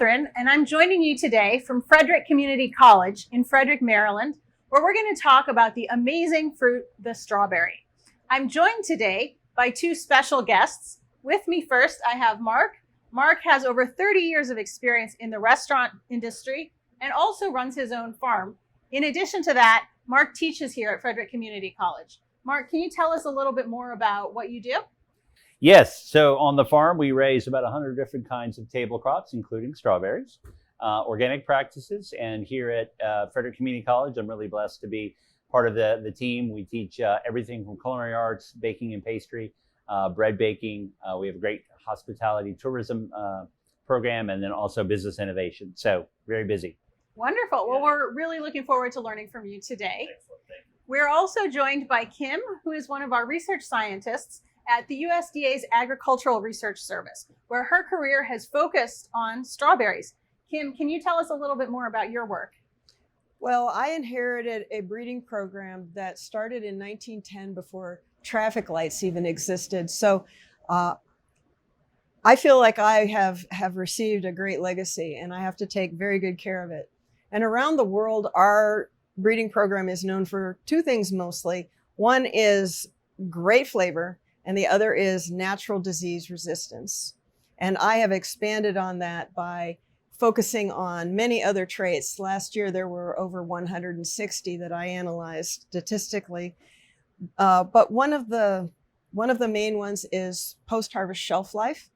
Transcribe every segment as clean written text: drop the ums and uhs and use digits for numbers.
Catherine, and I'm joining you today from Frederick Community College in Frederick, Maryland, where we're going to talk about the amazing fruit, the strawberry. I'm joined today by two special guests. With me first, I have Mark. Mark has over 30 years of experience in the restaurant industry and also runs his own farm. In addition to that, Mark teaches here at Frederick Community College. Mark, can you tell us a little bit more about what you do? Yes, so on the farm we raise about 100 different kinds of table crops, including strawberries, organic practices, and here at Frederick Community College I'm really blessed to be part of the team. We teach everything from culinary arts, baking and pastry, bread baking. We have a great hospitality tourism program, and then also business innovation, so very busy. Wonderful. Well, we're really looking forward to learning from you today. Excellent, thank you. We're also joined by Kim, who is one of our research scientists at the USDA's Agricultural Research Service, where her career has focused on strawberries. Kim, can you tell us a little bit more about your work? Well, I inherited a breeding program that started in 1910 before traffic lights even existed. So I feel like I have received a great legacy, and I have to take very good care of it. And around the world, our breeding program is known for two things mostly. One is great flavor, and the other is natural disease resistance. And I have expanded on that by focusing on many other traits. Last year, there were over 160 that I analyzed statistically. But one of the main ones is post-harvest shelf life.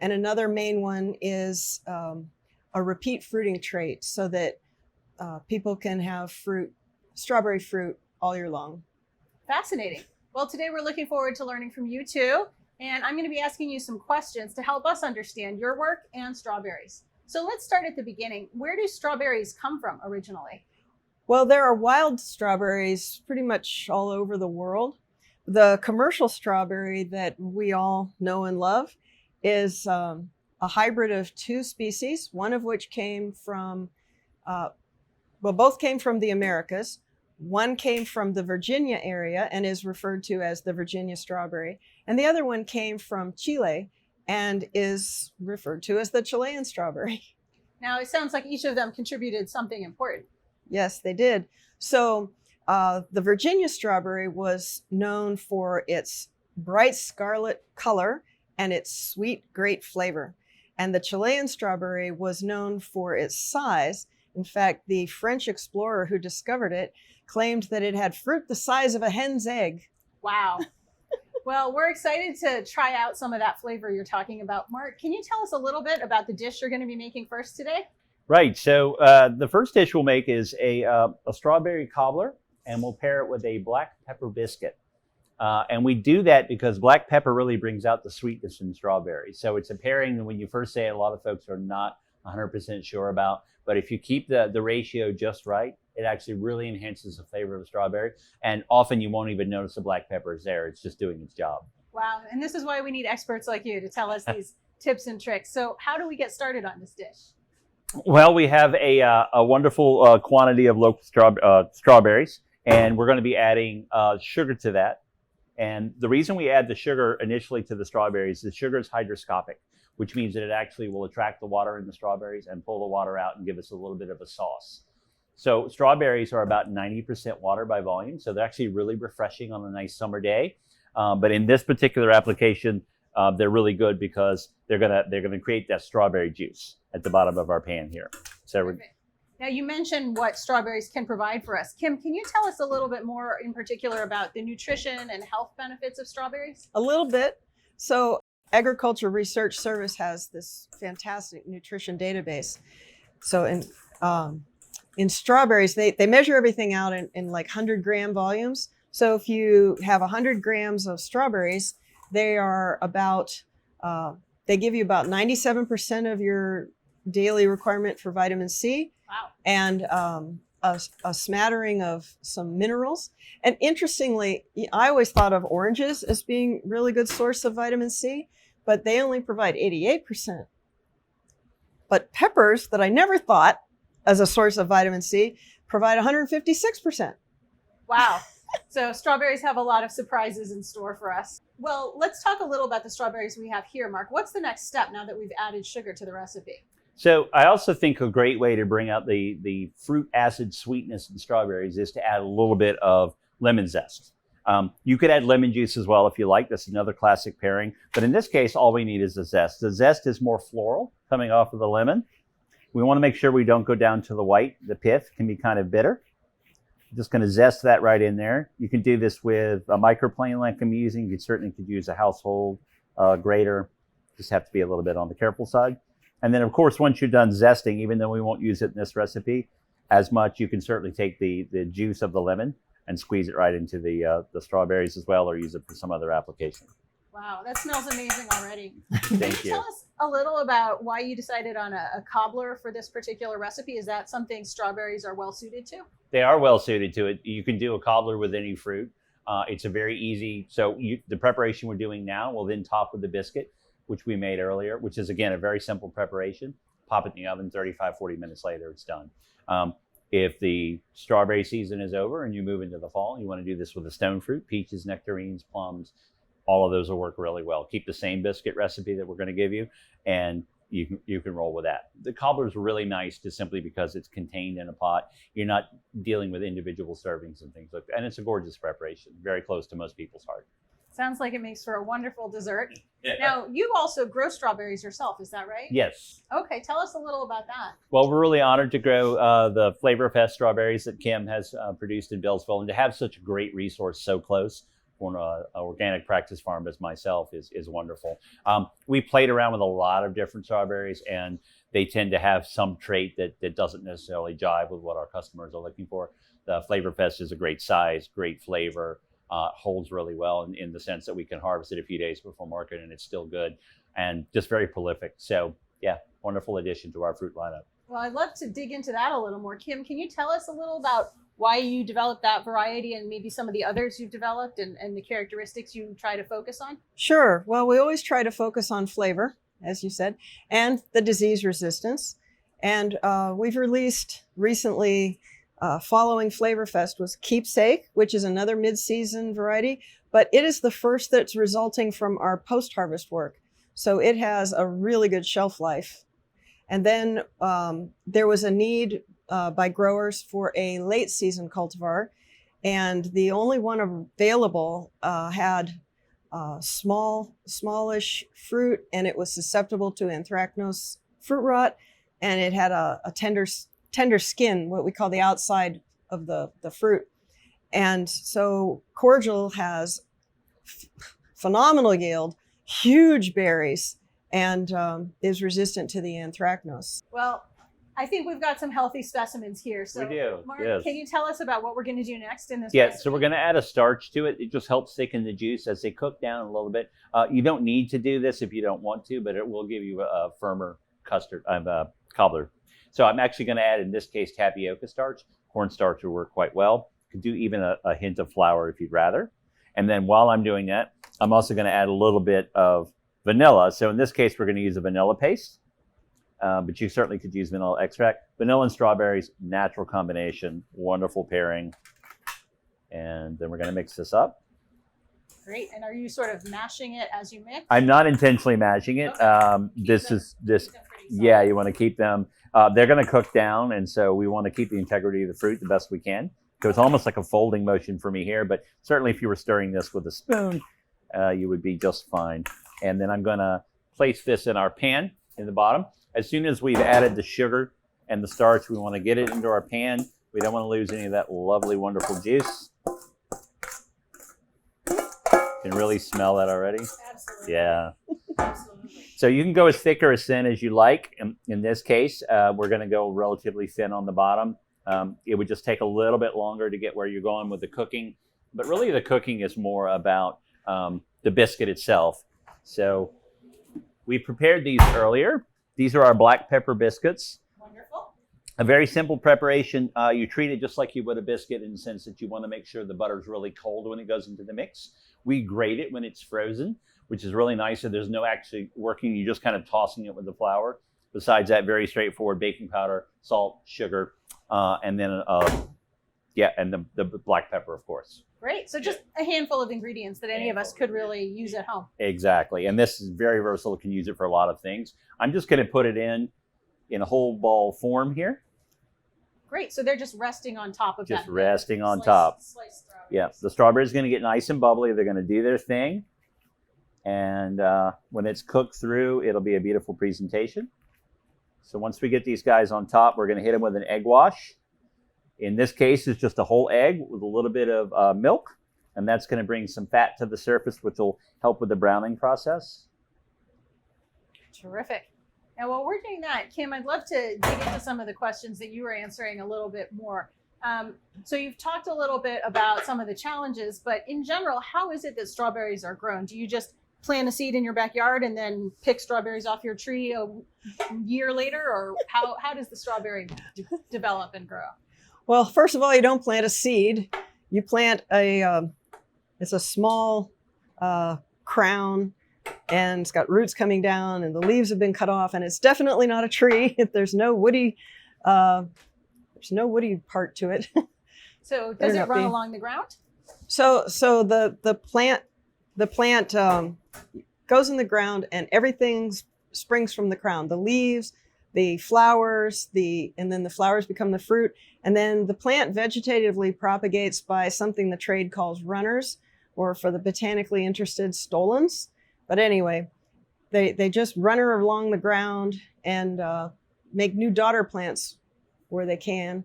And another main one is a repeat fruiting trait, so that people can have strawberry fruit all year long. Fascinating. Well, today we're looking forward to learning from you too. And I'm going to be asking you some questions to help us understand your work and strawberries. So let's start at the beginning. Where do strawberries come from originally? Well, there are wild strawberries pretty much all over the world. The commercial strawberry that we all know and love is a hybrid of two species, one of which came from, both came from the Americas. One came from the Virginia area and is referred to as the Virginia strawberry. And the other one came from Chile and is referred to as the Chilean strawberry. Now, it sounds like each of them contributed something important. Yes, they did. So the Virginia strawberry was known for its bright scarlet color and its sweet, great flavor. And the Chilean strawberry was known for its size. In fact, the French explorer who discovered it claimed that it had fruit the size of a hen's egg. Wow. Well, we're excited to try out some of that flavor you're talking about. Mark, can you tell us a little bit about the dish you're going to be making first today? Right, so the first dish we'll make is a strawberry cobbler, and we'll pair it with a black pepper biscuit. And we do that because black pepper really brings out the sweetness in strawberries. So it's a pairing that when you first say it, a lot of folks are not 100% sure about. But if you keep the ratio just right, it actually really enhances the flavor of the strawberry. And often you won't even notice the black pepper is there. It's just doing its job. Wow. And this is why we need experts like you to tell us these tips and tricks. So how do we get started on this dish? Well, we have a wonderful quantity of local strawberries, and we're going to be adding sugar to that. And the reason we add the sugar initially to the strawberries is sugar is hygroscopic, which means that it actually will attract the water in the strawberries and pull the water out and give us a little bit of a sauce. So strawberries are about 90% water by volume, so they're actually really refreshing on a nice summer day. But in this particular application, they're really good because they're gonna create that strawberry juice at the bottom of our pan here. So now you mentioned what strawberries can provide for us. Kim, can you tell us a little bit more in particular about the nutrition and health benefits of strawberries? A little bit. So Agricultural Research Service has this fantastic nutrition database. So in strawberries, they measure everything out in like 100-gram volumes. So if you have 100 grams of strawberries, they are about, they give you about 97% of your daily requirement for vitamin C. Wow. And a smattering of some minerals. And interestingly, I always thought of oranges as being a really good source of vitamin C, but they only provide 88%. But peppers, that I never thought as a source of vitamin C, provide 156%. Wow. So strawberries have a lot of surprises in store for us. Well, let's talk a little about the strawberries we have here, Mark. What's the next step now that we've added sugar to the recipe? So I also think a great way to bring out the fruit acid sweetness in strawberries is to add a little bit of lemon zest. You could add lemon juice as well if you like. That's another classic pairing. But in this case, all we need is the zest. The zest is more floral coming off of the lemon. We want to make sure we don't go down to the white. The pith can be kind of bitter. Just going to zest that right in there. You can do this with a microplane like I'm using. You certainly could use a household grater. Just have to be a little bit on the careful side. And then, of course, once you're done zesting, even though we won't use it in this recipe as much, you can certainly take the juice of the lemon and squeeze it right into the strawberries as well, or use it for some other application. Wow, that smells amazing already. Thank you. Tell us a little about why you decided on a cobbler for this particular recipe. Is that something strawberries are well suited to? They are well suited to it. You can do a cobbler with any fruit. It's a very easy, the preparation we're doing now will then top with the biscuit, which we made earlier, which is, again, a very simple preparation. Pop it in the oven, 35, 40 minutes later, it's done. If the strawberry season is over and you move into the fall, you want to do this with a stone fruit, peaches, nectarines, plums. All of those will work really well. Keep the same biscuit recipe that we're going to give you, and you can roll with that. The cobbler is really nice just simply because it's contained in a pot. You're not dealing with individual servings and things like that. And it's a gorgeous preparation, very close to most people's heart. Sounds like it makes for a wonderful dessert. Yeah. Now, you also grow strawberries yourself, is that right? Yes. Okay, tell us a little about that. Well, we're really honored to grow the Flavor Fest strawberries that Kim has produced in Bellsville, and to have such a great resource so close for an organic practice farm as myself is wonderful. We played around with a lot of different strawberries, and they tend to have some trait that doesn't necessarily jive with what our customers are looking for. The Flavor Fest is a great size, great flavor, holds really well in the sense that we can harvest it a few days before market and it's still good, and just very prolific. So yeah, wonderful addition to our fruit lineup. Well, I'd love to dig into that a little more. Kim, can you tell us a little about why you developed that variety and maybe some of the others you've developed and the characteristics you try to focus on? Sure. Well, we always try to focus on flavor, as you said, and the disease resistance. And we've released recently, following Flavor Fest, was Keepsake, which is another mid-season variety, but it is the first that's resulting from our post-harvest work. So it has a really good shelf life. And then there was a need by growers for a late season cultivar, and the only one available had smallish fruit, and it was susceptible to anthracnose fruit rot, and it had a tender skin, what we call the outside of the fruit. And so Cordial has phenomenal yield, huge berries, and is resistant to the anthracnose. Well, I think we've got some healthy specimens here. So, We do, Mark, yes. can you tell us about what we're going to do next in this Yeah, recipe? so we're going to add a starch to it. It just helps thicken the juice as they cook down a little bit. You don't need to do this if you don't want to, but it will give you a firmer cobbler. So I'm actually going to add, in this case, tapioca starch. Cornstarch will work quite well. You could do even a hint of flour if you'd rather. And then while I'm doing that, I'm also going to add a little bit of vanilla. So in this case, we're going to use a vanilla paste. But you certainly could use vanilla extract. Vanilla and strawberries, natural combination, wonderful pairing. And then we're going to mix this up. Great. And are you sort of mashing it as you mix? I'm not intentionally mashing it. Okay. This. Keep them pretty soft. Yeah, you want to keep them. They're going to cook down, and so we want to keep the integrity of the fruit the best we can. So it's almost like a folding motion for me here, but certainly if you were stirring this with a spoon, you would be just fine. And then I'm going to place this in our pan in the bottom. As soon as we've added the sugar and the starch, we want to get it into our pan. We don't want to lose any of that lovely, wonderful juice. You can really smell that already. Absolutely. Yeah. Absolutely. So you can go as thick or as thin as you like. In this case, we're going to go relatively thin on the bottom. It would just take a little bit longer to get where you're going with the cooking. But really the cooking is more about the biscuit itself. So we prepared these earlier. These are our black pepper biscuits. Wonderful. A very simple preparation. You treat it just like you would a biscuit in the sense that you want to make sure the butter is really cold when it goes into the mix. We grate it when it's frozen, which is really nice. So there's no actually working. You're just kind of tossing it with the flour. Besides that, very straightforward: baking powder, salt, sugar, and then and the black pepper, of course. Great. So just a handful of ingredients that any of us could really use at home. Exactly. And this is very versatile. You can use it for a lot of things. I'm just going to put it in in a whole ball form here. Great. So they're just resting on top of that. Just resting on top. Sliced strawberries. Yeah, the strawberries are going to get nice and bubbly. They're going to do their thing. And when it's cooked through, it'll be a beautiful presentation. So once we get these guys on top, we're going to hit them with an egg wash. In this case, it's just a whole egg with a little bit of milk. And that's going to bring some fat to the surface, which will help with the browning process. Terrific. Now, while we're doing that, Kim, I'd love to dig into some of the questions that you were answering a little bit more. So you've talked a little bit about some of the challenges, but in general, how is it that strawberries are grown? Do you just plant a seed in your backyard and then pick strawberries off your tree a year later, or how does the strawberry develop and grow? Well, first of all, you don't plant a seed. You plant it's a small crown, and it's got roots coming down, and the leaves have been cut off, and it's definitely not a tree. There's no woody part to it. So does it run along the ground? So the plant goes in the ground, and everything springs from the crown. The leaves, the flowers, and then the flowers become the fruit. And then the plant vegetatively propagates by something the trade calls runners, or for the botanically interested, stolons. But anyway, they just run her along the ground and make new daughter plants where they can.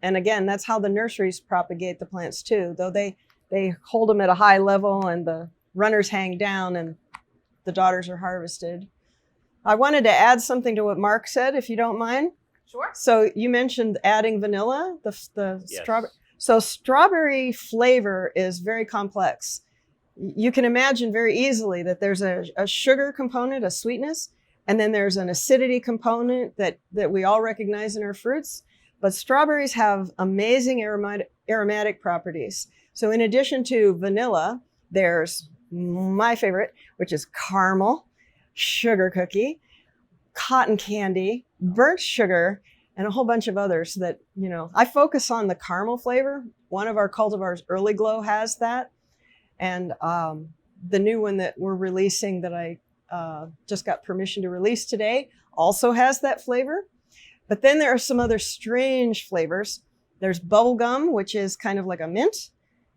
And again, that's how the nurseries propagate the plants too, though they hold them at a high level and the runners hang down and the daughters are harvested. I wanted to add something to what Mark said, if you don't mind. Sure. So you mentioned adding vanilla, the Yes. strawberry. So strawberry flavor is very complex. You can imagine very easily that there's a sugar component, a sweetness, and then there's an acidity component that we all recognize in our fruits. But strawberries have amazing aromatic properties. So in addition to vanilla, there's my favorite, which is caramel, sugar cookie, cotton candy, burnt sugar, and a whole bunch of others that, I focus on the caramel flavor. One of our cultivars, Early Glow, has that. And the new one that we're releasing that I just got permission to release today also has that flavor. But then there are some other strange flavors. There's bubblegum, which is kind of like a mint.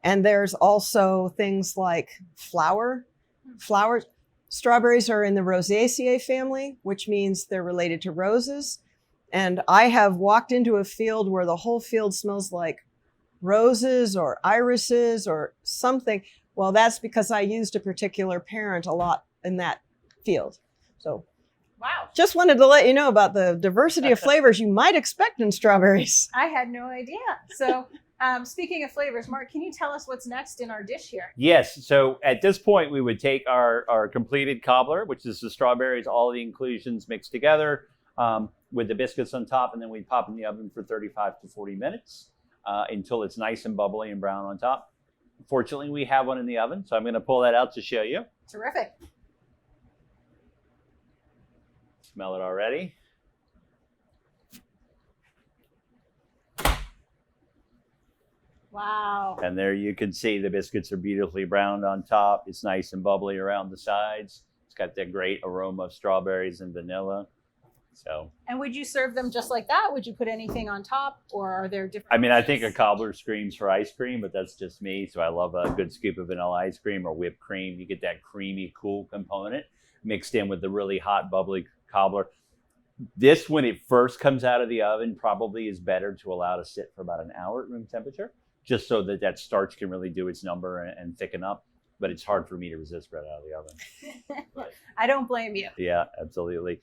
And there's also things like flowers. Strawberries are in the Rosaceae family, which means they're related to roses. And I have walked into a field where the whole field smells like roses or irises or something. Well, that's because I used a particular parent a lot in that field. So, wow. Just wanted to let you know about the diversity of flavors you might expect in strawberries. I had no idea. So speaking of flavors, Mark, can you tell us what's next in our dish here? Yes. So at this point, we would take our completed cobbler, which is the strawberries, all the inclusions mixed together with the biscuits on top, and then we'd pop in the oven for 35 to 40 minutes until it's nice and bubbly and brown on top. Fortunately, we have one in the oven, so I'm going to pull that out to show you. Terrific. Smell it already. Wow. And there you can see the biscuits are beautifully browned on top. It's nice and bubbly around the sides. It's got that great aroma of strawberries and vanilla. So. And would you serve them just like that? Would you put anything on top, or are there different? I mean, I think a cobbler screams for ice cream, but that's just me. So I love a good scoop of vanilla ice cream or whipped cream. You get that creamy, cool component mixed in with the really hot, bubbly cobbler. This, when it first comes out of the oven, probably is better to allow to sit for about an hour at room temperature, just so that starch can really do its number and thicken up. But it's hard for me to resist right out of the oven. But, I don't blame you. yeah, absolutely.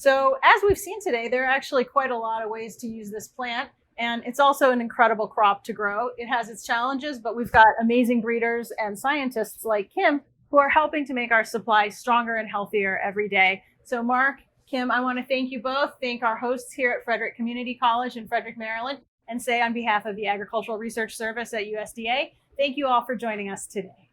So as we've seen today, there are actually quite a lot of ways to use this plant, and it's also an incredible crop to grow. It has its challenges, but we've got amazing breeders and scientists like Kim who are helping to make our supply stronger and healthier every day. So Mark, Kim, I want to thank you both, thank our hosts here at Frederick Community College in Frederick, Maryland, and say on behalf of the Agricultural Research Service at USDA, thank you all for joining us today.